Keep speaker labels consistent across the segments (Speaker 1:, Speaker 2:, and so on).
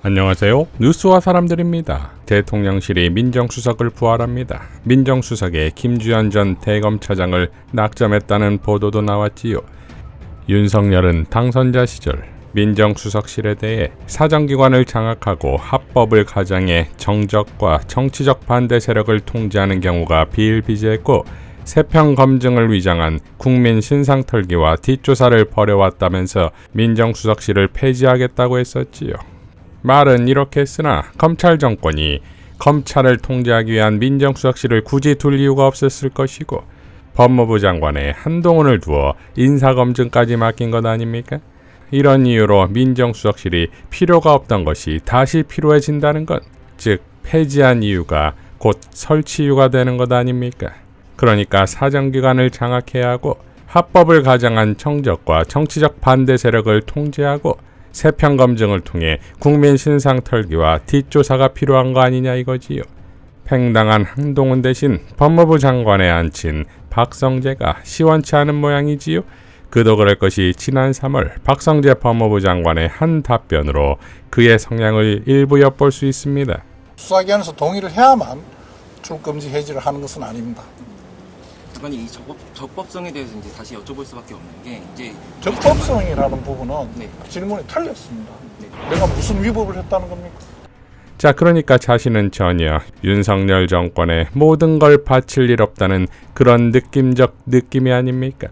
Speaker 1: 안녕하세요. 뉴스와 사람들입니다. 대통령실이 민정수석을 부활합니다. 민정수석에 김주현 전 대검차장을 낙점했다는 보도도 나왔지요. 윤석열은 당선자 시절 민정수석실에 대해 사정기관을 장악하고 합법을 가장해 정적과 정치적 반대 세력을 통제하는 경우가 비일비재했고 세평 검증을 위장한 국민 신상 털기와 뒷조사를 벌여왔다면서 민정수석실을 폐지하겠다고 했었지요. 말은 이렇게 했으나 검찰 정권이 검찰을 통제하기 위한 민정수석실을 굳이 둘 이유가 없었을 것이고 법무부 장관에 한동훈을 두어 인사검증까지 맡긴 것 아닙니까? 이런 이유로 민정수석실이 필요가 없던 것이 다시 필요해진다는 것, 즉 폐지한 이유가 곧 설치 이유가 되는 것 아닙니까? 그러니까 사정기관을 장악해야 하고 합법을 가장한 정적과 정치적 반대 세력을 통제하고 세평 검증을 통해 국민 신상 털기와 뒷조사가 필요한 거 아니냐 이거지요. 팽당한 한동훈 대신 법무부 장관에 앉힌 박성재가 시원치 않은 모양이지요. 그도 그럴 것이 지난 3월 박성재 법무부 장관의 한 답변으로 그의 성향을 일부 엿볼 수 있습니다.
Speaker 2: 수사기관에서 동의를 해야만 출금지 해지를 하는 것은 아닙니다.
Speaker 3: 장관님, 이 적법성에 대해서 이제 다시 여쭤볼 수밖에 없는 게 이제
Speaker 2: 적법성이라는 부분은
Speaker 3: 네.
Speaker 2: 질문이 틀렸습니다.
Speaker 3: 네.
Speaker 2: 내가 무슨 위법을 했다는 겁니까?
Speaker 1: 자, 그러니까 자신은 전혀 윤석열 정권에 모든 걸 바칠 일 없다는 그런 느낌적 느낌이 아닙니까?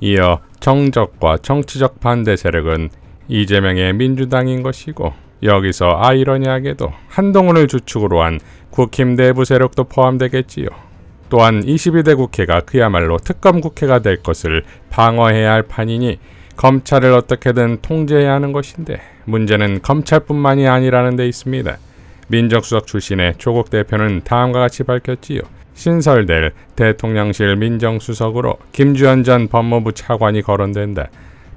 Speaker 1: 이어 정적과 정치적 반대 세력은 이재명의 민주당인 것이고 여기서 아이러니하게도 한동훈을 주축으로 한 국힘 내부 세력도 포함되겠지요. 또한 22대 국회가 그야말로 특검 국회가 될 것을 방어해야 할 판이니 검찰을 어떻게든 통제해야 하는 것인데 문제는 검찰뿐만이 아니라는 데 있습니다. 민정수석 출신의 조국 대표는 다음과 같이 밝혔지요. 신설될 대통령실 민정수석으로 김주현 전 법무부 차관이 거론된다.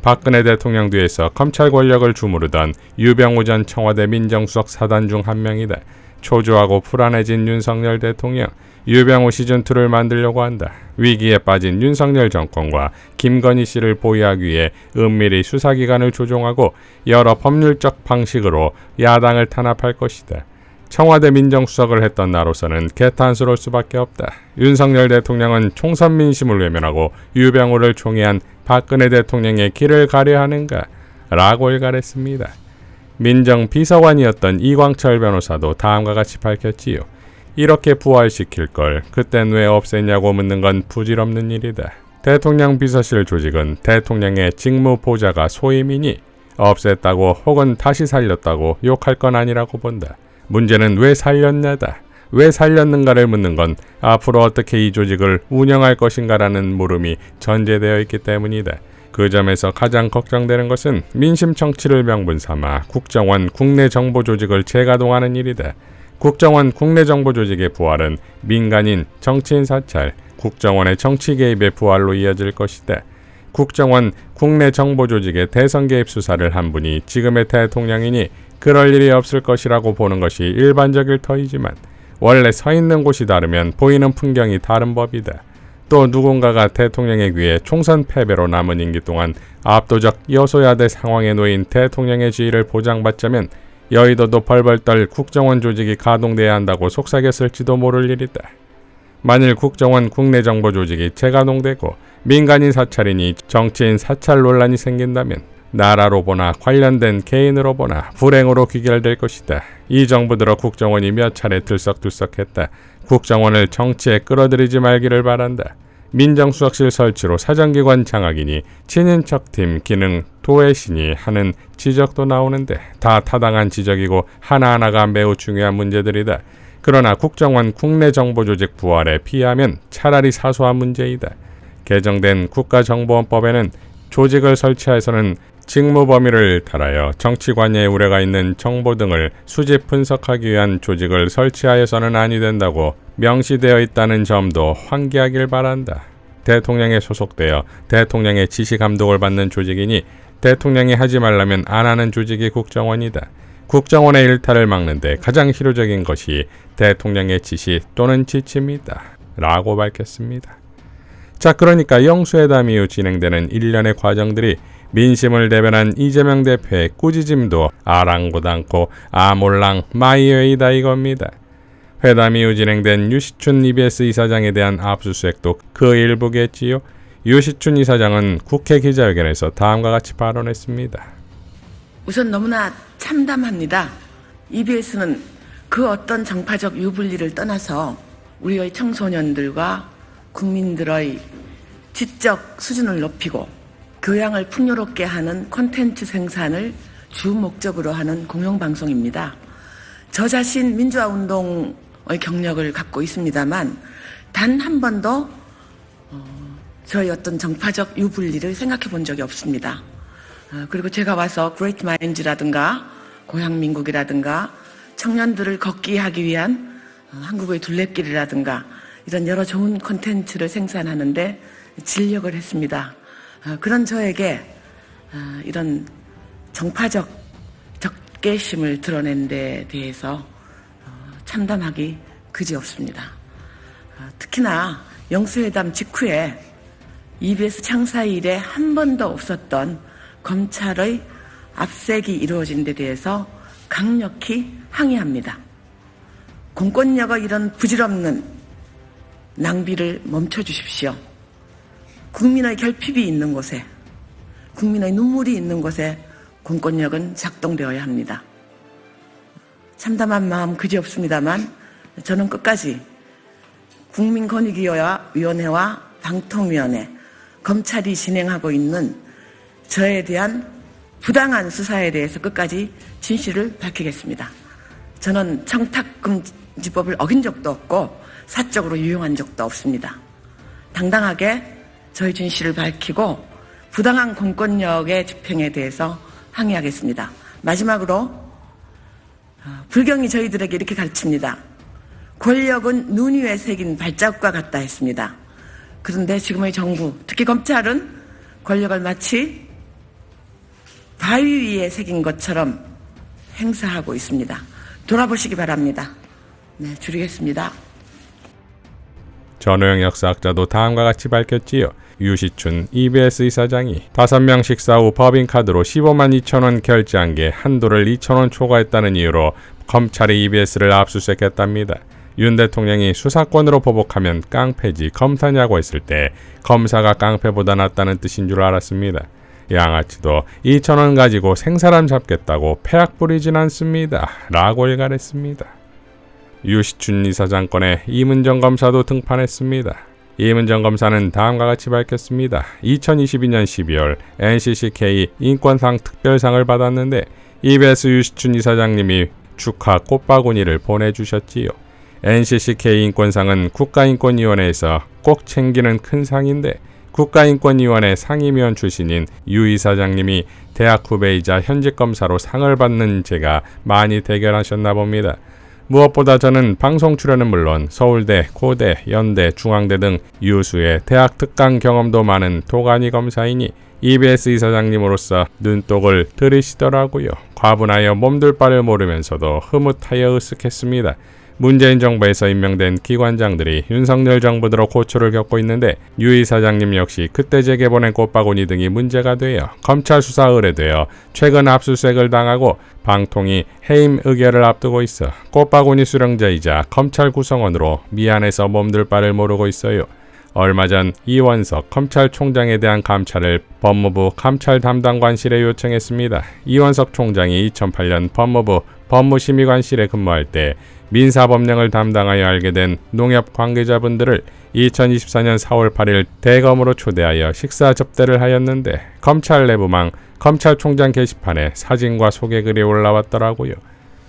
Speaker 1: 박근혜 대통령 뒤에서 검찰 권력을 주무르던 유병우 전 청와대 민정수석 사단 중 한 명이다. 초조하고 불안해진 윤석열 대통령, 유병우 시즌2를 만들려고 한다. 위기에 빠진 윤석열 정권과 김건희 씨를 보위하기 위해 은밀히 수사기관을 조종하고 여러 법률적 방식으로 야당을 탄압할 것이다. 청와대 민정수석을 했던 나로서는 개탄스러울 수밖에 없다. 윤석열 대통령은 총선 민심을 외면하고 유병우를 총애한 박근혜 대통령의 길을 가려 하는가? 라고 일갈했습니다. 민정비서관이었던 이광철 변호사도 다음과 같이 밝혔지요. 이렇게 부활시킬 걸 그땐 왜 없앴냐고 묻는 건 부질없는 일이다. 대통령 비서실 조직은 대통령의 직무 보좌가 소임이니 없앴다고 혹은 다시 살렸다고 욕할 건 아니라고 본다. 문제는 왜 살렸냐다. 왜 살렸는가를 묻는 건 앞으로 어떻게 이 조직을 운영할 것인가라는 물음이 전제되어 있기 때문이다. 그 점에서 가장 걱정되는 것은 민심 청취를 명분 삼아 국정원 국내정보조직을 재가동하는 일이다. 국정원 국내정보조직의 부활은 민간인 정치인 사찰, 국정원의 정치 개입의 부활로 이어질 것이다. 국정원 국내정보조직의 대선 개입 수사를 한 분이 지금의 대통령이니 그럴 일이 없을 것이라고 보는 것이 일반적일 터이지만 원래 서 있는 곳이 다르면 보이는 풍경이 다른 법이다. 또 누군가가 대통령의 귀에 총선 패배로 남은 임기 동안 압도적 여소야대 상황에 놓인 대통령의 지위를 보장받자면 여의도도 벌벌 떨 국정원 조직이 가동돼야 한다고 속삭였을지도 모를 일이다. 만일 국정원 국내정보조직이 재가동되고 민간인 사찰이니 정치인 사찰 논란이 생긴다면 나라로 보나 관련된 개인으로 보나 불행으로 귀결될 것이다. 이 정부 들어 국정원이 몇 차례 들썩들썩했다. 국정원을 정치에 끌어들이지 말기를 바란다. 민정수석실 설치로 사정기관 장악이니 친인척팀 기능 도외시니 하는 지적도 나오는데 다 타당한 지적이고 하나하나가 매우 중요한 문제들이다. 그러나 국정원 국내정보조직 부활에 피하면 차라리 사소한 문제이다. 개정된 국가정보원법에는 조직을 설치해서는 직무 범위를 달하여 정치 관여의 우려가 있는 정보 등을 수집 분석하기 위한 조직을 설치하여서는 아니 된다고 명시되어 있다는 점도 환기하길 바란다. 대통령에 소속되어 대통령의 지시 감독을 받는 조직이니 대통령이 하지 말라면 안 하는 조직이 국정원이다. 국정원의 일탈을 막는데 가장 실효적인 것이 대통령의 지시 또는 지침이다. 라고 밝혔습니다. 자, 그러니까 영수회담 이후 진행되는 일련의 과정들이 민심을 대변한 이재명 대표의 꾸짖음도 아랑곳않고 아몰랑 마이웨이다 이겁니다. 회담 이후 진행된 유시춘 EBS 이사장에 대한 압수수색도 그 일부겠지요. 유시춘 이사장은 국회 기자회견에서 다음과 같이 발언했습니다.
Speaker 4: 우선 너무나 참담합니다. EBS는 그 어떤 정파적 유불리를 떠나서 우리의 청소년들과 국민들의 지적 수준을 높이고 교양을 풍요롭게 하는 콘텐츠 생산을 주 목적으로 하는 공영방송입니다. 저 자신 민주화운동의 경력을 갖고 있습니다만 단 한 번도 저희 어떤 정파적 유불리를 생각해 본 적이 없습니다. 그리고 제가 와서 그레이트 마인즈라든가 고향민국이라든가 청년들을 걷게 하기 위한 한국의 둘레길이라든가 이런 여러 좋은 콘텐츠를 생산하는데 진력을 했습니다. 그런 저에게 이런 정파적 적개심을 드러낸 데 대해서 참담하기 그지없습니다. 특히나 영수회담 직후에 EBS 창사 이래 한 번도 없었던 검찰의 압색이 이루어진 데 대해서 강력히 항의합니다. 공권력의 이런 부질없는 낭비를 멈춰주십시오. 국민의 결핍이 있는 곳에, 국민의 눈물이 있는 곳에 공권력은 작동되어야 합니다. 참담한 마음 그지없습니다만 저는 끝까지 국민권익위원회와 방통위원회, 검찰이 진행하고 있는 저에 대한 부당한 수사에 대해서 끝까지 진실을 밝히겠습니다. 저는 청탁금지법을 어긴 적도 없고 사적으로 유용한 적도 없습니다. 당당하게 저희 진실을 밝히고 부당한 공권력의 집행에 대해서 항의하겠습니다. 마지막으로 불경이 저희들에게 이렇게 가르칩니다. 권력은 눈 위에 새긴 발자국과 같다 했습니다. 그런데 지금의 정부, 특히 검찰은 권력을 마치 바위 위에 새긴 것처럼 행사하고 있습니다. 돌아보시기 바랍니다. 네, 줄이겠습니다.
Speaker 1: 전호영 역사학자도 다음과 같이 밝혔지요. 유시춘 EBS 이사장이 5명 식사 후 법인카드로 15만 2천 원 결제한 게 한도를 2천 원 초과했다는 이유로 검찰이 EBS를 압수수색했답니다. 윤 대통령이 수사권으로 보복하면 깡패지 검사냐고 했을 때 검사가 깡패보다 낫다는 뜻인 줄 알았습니다. 양아치도 2천 원 가지고 생사람 잡겠다고 폐악 부리진 않습니다. 라고 일갈했습니다. 유시춘 이사장 건에 이문정 검사도 등판했습니다. 이문정 검사는 다음과 같이 밝혔습니다. 2022년 12월 NCCK 인권상 특별상을 받았는데 EBS 유시춘 이사장님이 축하 꽃바구니를 보내주셨지요. NCCK 인권상은 국가인권위원회에서 꼭 챙기는 큰 상인데 국가인권위원회 상임위원 출신인 유 이사장님이 대학 후배이자 현직 검사로 상을 받는 제가 많이 대견하셨나 봅니다. 무엇보다 저는 방송 출연은 물론 서울대, 고대, 연대, 중앙대 등 유수의 대학 특강 경험도 많은 도가니 검사이니 EBS 이사장님으로서 눈독을 들이시더라고요. 과분하여 몸둘 바를 모르면서도 흐뭇하여 으쓱했습니다. 문재인 정부에서 임명된 기관장들이 윤석열 정부 들어 고초를 겪고 있는데 유 이사장님 역시 그때 제게 보낸 꽃바구니 등이 문제가 되어 검찰 수사 의뢰되어 최근 압수수색을 당하고 방통위 해임 의결을 앞두고 있어 꽃바구니 수령자이자 검찰 구성원으로 미안해서 몸둘 바를 모르고 있어요. 얼마 전 이원석 검찰총장에 대한 감찰을 법무부 감찰 담당관실에 요청했습니다. 이원석 총장이 2008년 법무부 법무심의관실에 근무할 때 민사법령을 담당하여 알게 된 농협 관계자분들을 2024년 4월 8일 대검으로 초대하여 식사 접대를 하였는데 검찰 내부망 검찰총장 게시판에 사진과 소개글이 올라왔더라고요.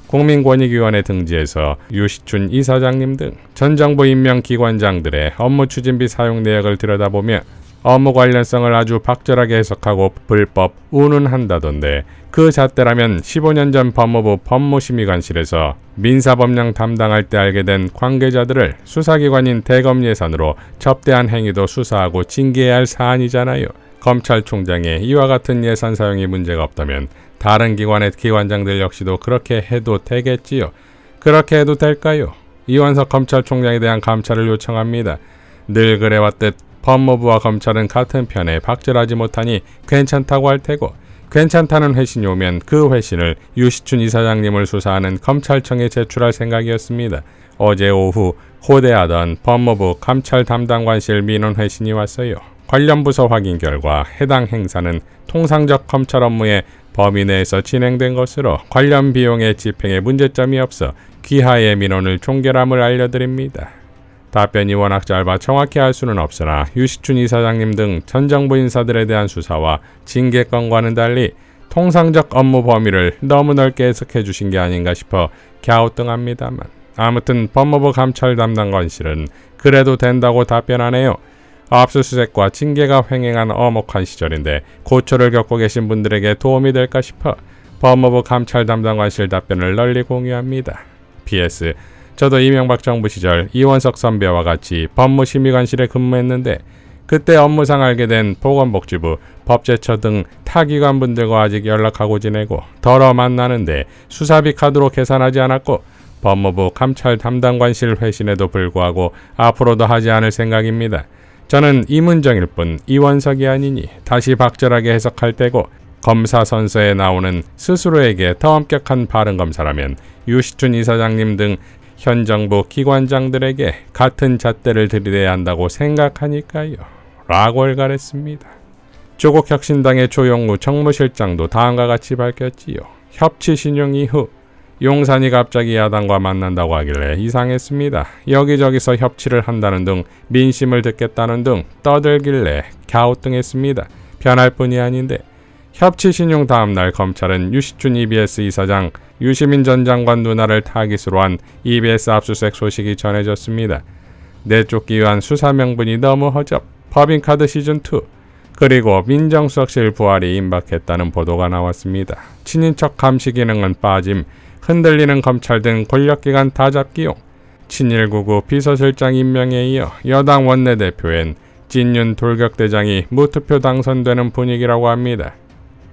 Speaker 1: 국민권익위원회 등지에서 유시춘 이사장님 등 전 정부 임명 기관장들의 업무 추진비 사용 내역을 들여다보며 업무 관련성을 아주 박절하게 해석하고 불법 운운한다던데 그 잣대라면 15년 전 법무부 법무심의관실에서 민사법령 담당할 때 알게 된 관계자들을 수사기관인 대검 예산으로 접대한 행위도 수사하고 징계해야 할 사안이잖아요. 검찰총장의 이와 같은 예산 사용이 문제가 없다면 다른 기관의 기관장들 역시도 그렇게 해도 되겠지요. 그렇게 해도 될까요? 이원석 검찰총장에 대한 감찰을 요청합니다. 늘 그래왔듯 법무부와 검찰은 같은 편에 박절하지 못하니 괜찮다고 할 테고, 괜찮다는 회신이 오면 그 회신을 유시춘 이사장님을 수사하는 검찰청에 제출할 생각이었습니다. 어제 오후 호대하던 법무부 감찰 담당관실 민원 회신이 왔어요. 관련 부서 확인 결과 해당 행사는 통상적 검찰 업무의 범위 내에서 진행된 것으로 관련 비용의 집행에 문제점이 없어 귀하의 민원을 종결함을 알려드립니다. 답변이 워낙 짧아 정확히 할 수는 없으나 유시춘 이사장님 등 전 정부 인사들에 대한 수사와 징계 건과는 달리 통상적 업무 범위를 너무 넓게 해석해 주신 게 아닌가 싶어 갸우뚱합니다만, 아무튼 법무부 감찰 담당관실은 그래도 된다고 답변하네요. 압수수색과 징계가 횡행한 엄혹한 시절인데 고초를 겪고 계신 분들에게 도움이 될까 싶어 법무부 감찰 담당관실 답변을 널리 공유합니다. PS, 저도 이명박 정부 시절 이원석 선배와 같이 법무심의관실에 근무했는데 그때 업무상 알게 된 보건복지부, 법제처 등 타기관분들과 아직 연락하고 지내고 덜어 만나는데 수사비 카드로 계산하지 않았고 법무부 감찰 담당관실 회신에도 불구하고 앞으로도 하지 않을 생각입니다. 저는 이문정일 뿐 이원석이 아니니 다시 박절하게 해석할 때고, 검사 선서에 나오는 스스로에게 더 엄격한 발언검사라면 유시춘 이사장님 등 현 정부 기관장들에게 같은 잣대를 들이대야 한다고 생각하니까요. 라고 일갈했습니다. 조국혁신당의 조영우 정무실장도 다음과 같이 밝혔지요. 협치 신용 이후 용산이 갑자기 야당과 만난다고 하길래 이상했습니다. 여기저기서 협치를 한다는 등 민심을 듣겠다는 등 떠들길래 갸우뚱했습니다. 변할 뿐이 아닌데, 협치 신용 다음날 검찰은 유시춘 EBS 이사장, 유시민 전 장관 누나를 타깃으로 한 EBS 압수수색 소식이 전해졌습니다. 내쫓기 위한 수사 명분이 너무 허접, 법인카드 시즌2, 그리고 민정수석실 부활이 임박했다는 보도가 나왔습니다. 친인척 감시 기능은 빠짐, 흔들리는 검찰 등 권력기관 다잡기용, 친일구구 비서실장 임명에 이어 여당 원내대표엔 찐윤 돌격대장이 무투표 당선되는 분위기라고 합니다.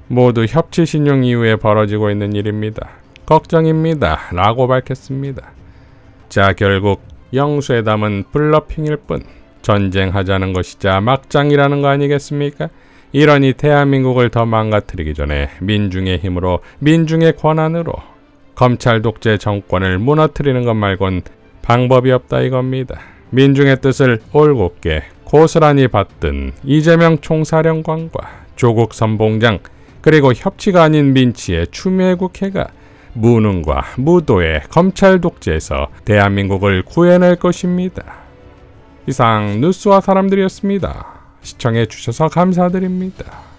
Speaker 1: 모두 협치 신용 이후에 벌어지고 있는 일입니다. 걱정입니다. 라고 밝혔습니다. 자, 결국 영수회담은 블러핑일 뿐 전쟁하자는 것이자 막장이라는 거 아니겠습니까? 이러니 대한민국을 더 망가뜨리기 전에 민중의 힘으로, 민중의 권한으로 검찰 독재 정권을 무너뜨리는 것 말곤 방법이 없다 이겁니다. 민중의 뜻을 올곧게 고스란히 받든 이재명 총사령관과 조국 선봉장, 그리고 협치가 아닌 민치의 추미애 국회가 무능과 무도의 검찰 독재에서 대한민국을 구해낼 것입니다. 이상 뉴스와 사람들이었습니다. 시청해 주셔서 감사드립니다.